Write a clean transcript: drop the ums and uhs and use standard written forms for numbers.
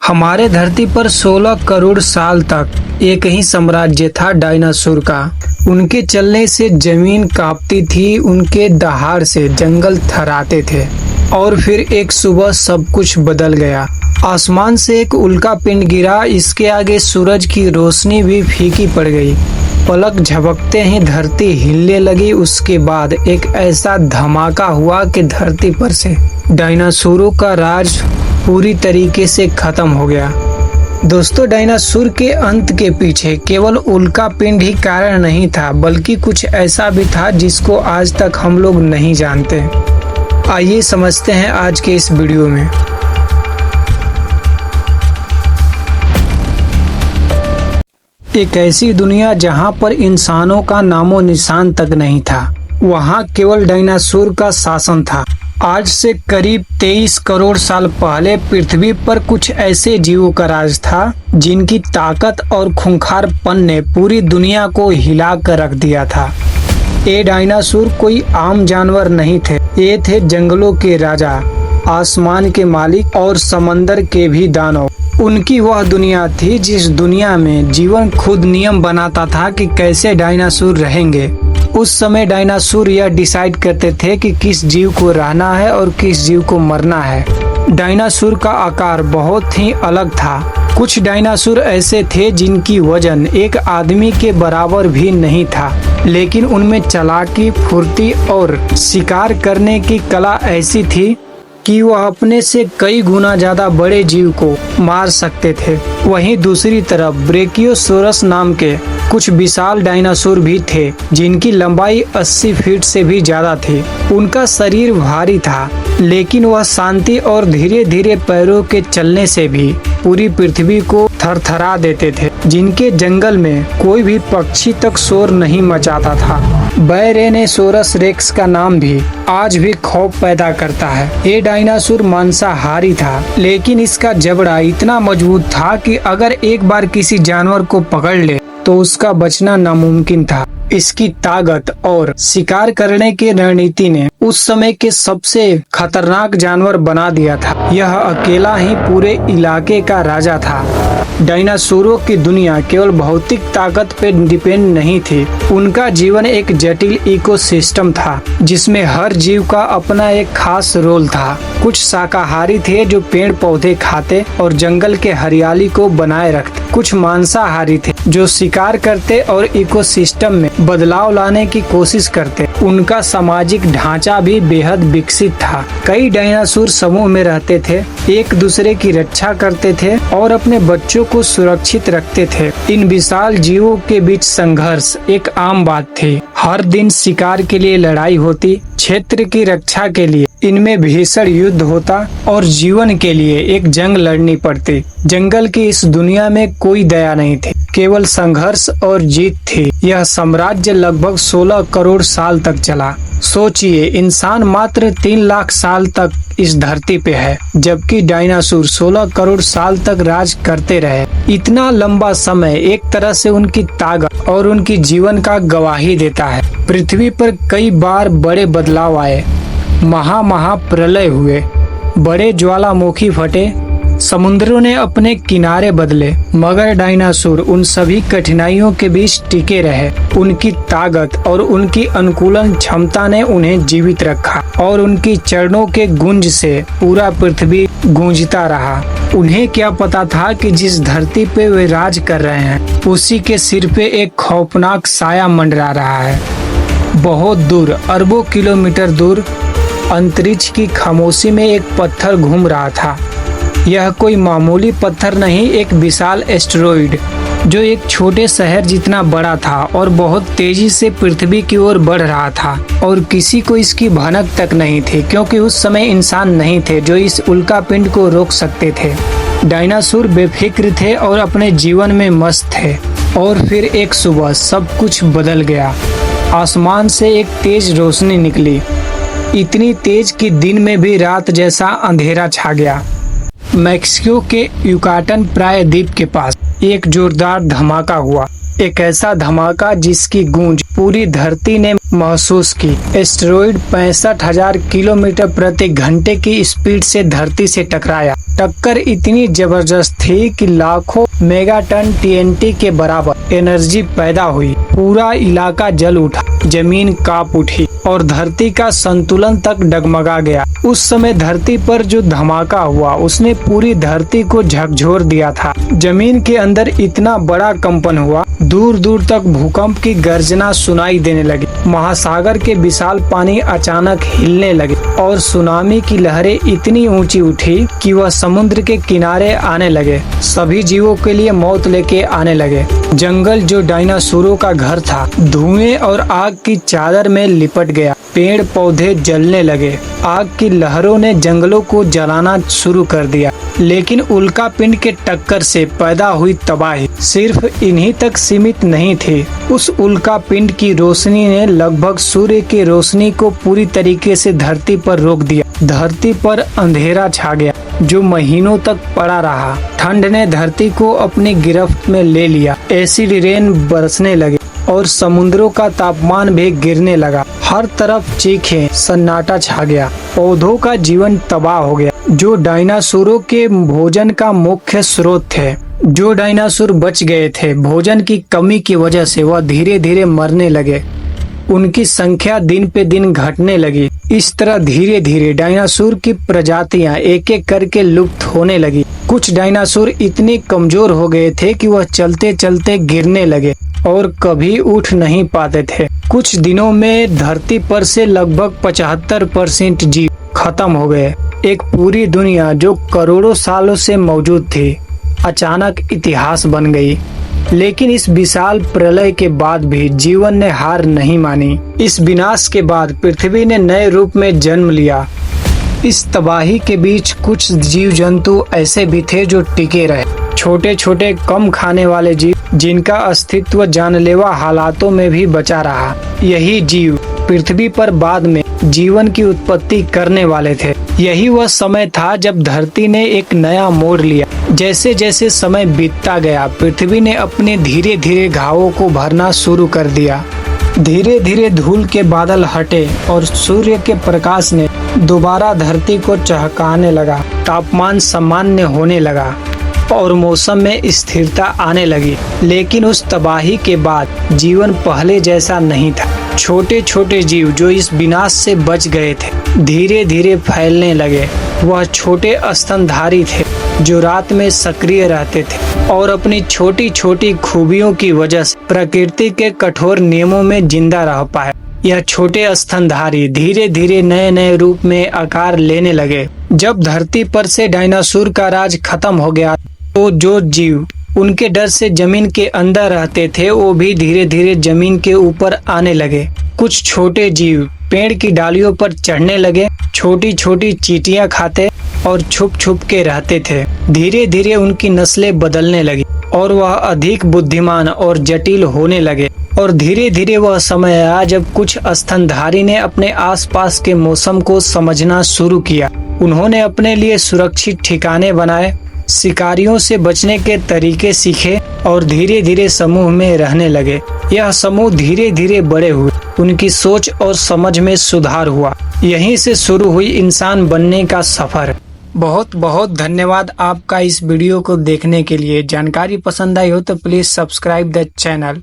हमारे धरती पर 16 करोड़ साल तक एक ही साम्राज्य था डायनासोर का। उनके चलने से जमीन कांपती थी, उनके दहाड़ से जंगल थर्राते थे। और फिर एक सुबह सब कुछ बदल गया। आसमान से एक उल्का पिंड गिरा, इसके आगे सूरज की रोशनी भी फीकी पड़ गई। पलक झपकते ही धरती हिलने लगी। उसके बाद एक ऐसा धमाका हुआ कि धरती पर से डायनासोरों का राज पूरी तरीके से खत्म हो गया। दोस्तों, डायनासोर के अंत के पीछे केवल उल्का पिंड ही कारण नहीं था, बल्कि कुछ ऐसा भी था जिसको आज तक हम लोग नहीं जानते। आइए समझते हैं आज के इस वीडियो में। एक ऐसी दुनिया जहां पर इंसानों का नामो निशान तक नहीं था, वहां केवल डायनासोर का शासन था। आज से करीब 23 करोड़ साल पहले पृथ्वी पर कुछ ऐसे जीवों का राज था जिनकी ताकत और खूंखारपन ने पूरी दुनिया को हिला कर रख दिया था। ये डायनासोर कोई आम जानवर नहीं थे, ये थे जंगलों के राजा, आसमान के मालिक और समंदर के भी दानव। उनकी वह दुनिया थी जिस दुनिया में जीवन खुद नियम बनाता था कि कैसे डायनासोर रहेंगे। उस समय डायनासोर यह डिसाइड करते थे कि किस जीव को रहना है और किस जीव को मरना है। डायनासोर का आकार बहुत ही अलग था। कुछ डायनासोर ऐसे थे जिनकी वजन एक आदमी के बराबर भी नहीं था, लेकिन उनमें चालाकी, फुर्ती और शिकार करने की कला ऐसी थी कि वह अपने से कई गुना ज्यादा बड़े जीव को मार सकते थे। वहीं दूसरी तरफ ब्रेकियोसोरस नाम के कुछ विशाल डायनासोर भी थे जिनकी लंबाई 80 फीट से भी ज्यादा थी। उनका शरीर भारी था, लेकिन वह शांति और धीरे धीरे पैरों के चलने से भी पूरी पृथ्वी को थरथरा देते थे। जिनके जंगल में कोई भी पक्षी तक शोर नहीं मचाता था। बैरेनेसोरस रेक्स का नाम भी आज भी खौफ पैदा करता है। ये डायनासोर मांसाहारी था, लेकिन इसका जबड़ा इतना मजबूत था कि अगर एक बार किसी जानवर को पकड़ ले तो उसका बचना नामुमकिन था। इसकी ताकत और शिकार करने की रणनीति ने उस समय के सबसे खतरनाक जानवर बना दिया था। यह अकेला ही पूरे इलाके का राजा था। डायनासोरों की दुनिया केवल भौतिक ताकत पे डिपेंड नहीं थी। उनका जीवन एक जटिल इकोसिस्टम था जिसमें हर जीव का अपना एक खास रोल था। कुछ शाकाहारी थे जो पेड़ पौधे खाते और जंगल के हरियाली को बनाए रखते। कुछ मांसाहारी थे जो शिकार करते और इकोसिस्टम में बदलाव लाने की कोशिश करते। उनका सामाजिक ढांचा भी बेहद विकसित था। कई डायनासोर समूह में रहते थे, एक दूसरे की रक्षा करते थे और अपने बच्चों को सुरक्षित रखते थे। इन विशाल जीवों के बीच संघर्ष एक आम बात थी। हर दिन शिकार के लिए लड़ाई होती, क्षेत्र की रक्षा के लिए इनमें भीषण युद्ध होता और जीवन के लिए एक जंग लड़नी पड़ती। जंगल की इस दुनिया में कोई दया नहीं थी, केवल संघर्ष और जीत थी। यह साम्राज्य लगभग 16 करोड़ साल तक चला। सोचिए, इंसान मात्र 3 लाख साल तक इस धरती पे है, जबकि डायनासोर 16 करोड़ साल तक राज करते रहे। इतना लंबा समय एक तरह से उनकी ताकत और उनकी जीवन का गवाही देता है। पृथ्वी पर कई बार बड़े बदलाव आए, महाप्रलय हुए, बड़े ज्वालामुखी फटे, समुद्रों ने अपने किनारे बदले, मगर डायनासोर उन सभी कठिनाइयों के बीच टिके रहे। उनकी ताकत और उनकी अनुकूलन क्षमता ने उन्हें जीवित रखा और उनकी चरणों के गूंज से पूरा पृथ्वी गूंजता रहा। उन्हें क्या पता था कि जिस धरती पे वे राज कर रहे हैं, उसी के सिर पे एक खौफनाक साया मंडरा रहा है। बहुत दूर, अरबों किलोमीटर दूर अंतरिक्ष की खामोशी में एक पत्थर घूम रहा था। यह कोई मामूली पत्थर नहीं, एक विशाल एस्टेरॉयड जो एक छोटे शहर जितना बड़ा था और बहुत तेजी से पृथ्वी की ओर बढ़ रहा था। और किसी को इसकी भनक तक नहीं थी, क्योंकि उस समय इंसान नहीं थे जो इस उल्का पिंड को रोक सकते थे। डायनासोर बेफिक्र थे और अपने जीवन में मस्त थे। और फिर एक सुबह सब कुछ बदल गया। आसमान से एक तेज रोशनी निकली, इतनी तेज कि दिन में भी रात जैसा अंधेरा छा गया। मैक्सिको के युकाटन प्रायद्वीप के पास एक जोरदार धमाका हुआ। एक ऐसा धमाका जिसकी गूंज पूरी धरती ने महसूस की। एस्टेरॉयड 65,000 किलोमीटर प्रति घंटे की स्पीड से धरती से टकराया। टक्कर इतनी जबरदस्त थी कि लाखों मेगाटन TNT के बराबर एनर्जी पैदा हुई। पूरा इलाका जल उठा, जमीन कांप उठी और धरती का संतुलन तक डगमगा गया। उस समय धरती पर जो धमाका हुआ उसने पूरी धरती को झकझोर दिया था। जमीन के अंदर इतना बड़ा कंपन हुआ, दूर दूर तक भूकंप की गर्जना सुनाई देने लगी। महासागर के विशाल पानी अचानक हिलने लगे और सुनामी की लहरें इतनी ऊंची उठी कि वह समुद्र के किनारे आने लगे। सभी जीवों के लिए मौत लेके आने लगे। जंगल जो डायनासोरों का घर था धुएं और आग की चादर में लिपट गया। पेड़ पौधे जलने लगे। आग की लहरों ने जंगलों को जलाना शुरू कर दिया। लेकिन उल्का पिंड के टक्कर से पैदा हुई तबाही सिर्फ इन्हीं तक सीमित नहीं थी। उस उल्का पिंड की रोशनी ने लगभग सूर्य की रोशनी को पूरी तरीके से धरती पर रोक दिया। धरती पर अंधेरा छा गया जो महीनों तक पड़ा रहा। ठंड ने धरती को अपनी गिरफ्त में ले लिया। एसिड रेन बरसने लगे और समुद्रों का तापमान भी गिरने लगा। हर तरफ चीखें, सन्नाटा छा गया। पौधों का जीवन तबाह हो गया जो डायनासोरों के भोजन का मुख्य स्रोत थे। जो डायनासोर बच गए थे भोजन की कमी की वजह से वह धीरे धीरे मरने लगे। उनकी संख्या दिन पे दिन घटने लगी। इस तरह धीरे धीरे डायनासोर की प्रजातियां एक एक करके लुप्त होने लगी। कुछ डायनासोर इतने कमजोर हो गए थे कि वह चलते चलते गिरने लगे और कभी उठ नहीं पाते थे। कुछ दिनों में धरती पर से लगभग 75% जीव खत्म हो गए। एक पूरी दुनिया जो करोड़ों सालों से मौजूद थी अचानक इतिहास बन गई। लेकिन इस विशाल प्रलय के बाद भी जीवन ने हार नहीं मानी। इस विनाश के बाद पृथ्वी ने नए रूप में जन्म लिया। इस तबाही के बीच कुछ जीव जंतु ऐसे भी थे जो टिके रहे। छोटे छोटे कम खाने वाले जीव जिनका अस्तित्व जानलेवा हालातों में भी बचा रहा। यही जीव पृथ्वी पर बाद में जीवन की उत्पत्ति करने वाले थे। यही वह समय था जब धरती ने एक नया मोड़ लिया। जैसे जैसे समय बीतता गया पृथ्वी ने अपने धीरे धीरे घावों को भरना शुरू कर दिया। धीरे धीरे धूल के बादल हटे और सूर्य के प्रकाश ने दोबारा धरती को चहकाने लगा। तापमान सामान्य होने लगा और मौसम में स्थिरता आने लगी। लेकिन उस तबाही के बाद जीवन पहले जैसा नहीं था। छोटे छोटे जीव जो इस विनाश से बच गए थे धीरे धीरे फैलने लगे। वह छोटे स्तनधारी थे जो रात में सक्रिय रहते थे और अपनी छोटी छोटी खूबियों की वजह से प्रकृति के कठोर नियमों में जिंदा रह पाए। यह छोटे स्तनधारी धीरे धीरे नए नए रूप में आकार लेने लगे। जब धरती पर से डायनासोर का राज खत्म हो गया तो जो जीव उनके डर से जमीन के अंदर रहते थे वो भी धीरे धीरे जमीन के ऊपर आने लगे। कुछ छोटे जीव पेड़ की डालियों पर चढ़ने लगे, छोटी छोटी चींटियां खाते और छुप छुप के रहते थे। धीरे धीरे उनकी नस्लें बदलने लगी और वह अधिक बुद्धिमान और जटिल होने लगे। और धीरे धीरे वह समय आया जब कुछ स्तनधारी ने अपने आसपास के मौसम को समझना शुरू किया। उन्होंने अपने लिए सुरक्षित ठिकाने बनाए, शिकारियों से बचने के तरीके सीखे और धीरे धीरे समूह में रहने लगे। यह समूह धीरे धीरे बड़े हुए, उनकी सोच और समझ में सुधार हुआ। यहीं से शुरू हुई इंसान बनने का सफर। बहुत बहुत धन्यवाद आपका इस वीडियो को देखने के लिए। जानकारी पसंद आई हो तो प्लीज सब्सक्राइब द चैनल।